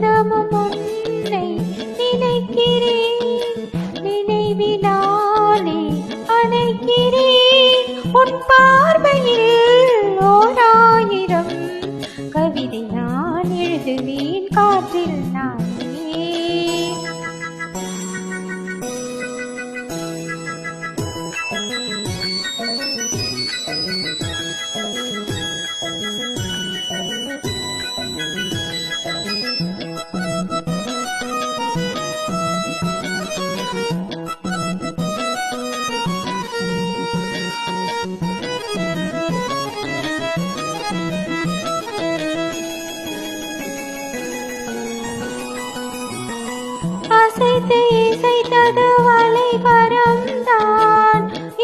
தினமும் உன்னை நினைக்கிறேன், நினைவினாலே அணைக்கிறேன். உன் பார்வையில் ஓராயிரம் கவிதை நான் எழுதுவேன் காற்றில் நானே. அசைத்து இசைத்தது வளைவரம்தான்,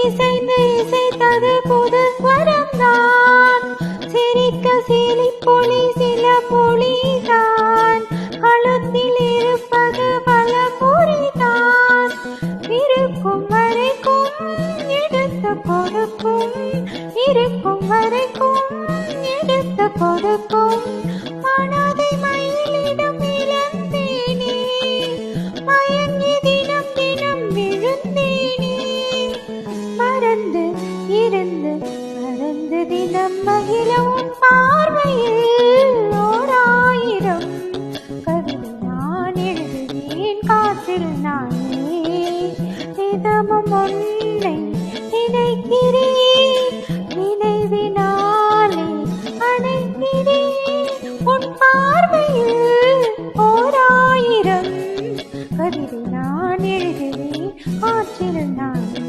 இசைந்து இசைத்தது புது ஸ்வரம்தான். சிரிக்க சிரிப்பொலி சில மொழிதான், கழுத்தில் இருப்பது பல பொறிதான். இருக்கும் வரைக்கும் எடுத்து கொடுக்கும், இருக்கும் வரைக்கும் எடுத்து கொடுக்கும். மனதை மயிலிடம் இழந்தேனே, மயங்கி தினம் தினம் விழுந்தேனே. மறந்து இருந்து மறந்து தினம் மகிழ உன் பார்வையில் ஓராயிரம் கவிதை நான் எழுதுவேன் காற்றில் நானே. தினமும் உன்னை நினைக்கிறேன், நினைவினாலே அணைக்கிறேன். உன் பார்வையில் ஓராயிரம் கவிதை நான் எழுதுவேன் காற்றில் நானே.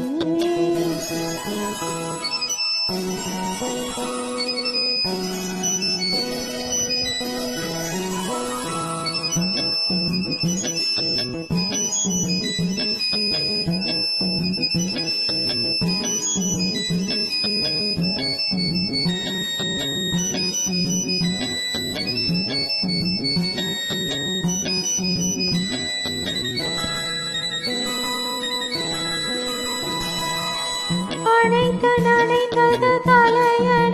அணைத்து நனைந்தது தலையணை,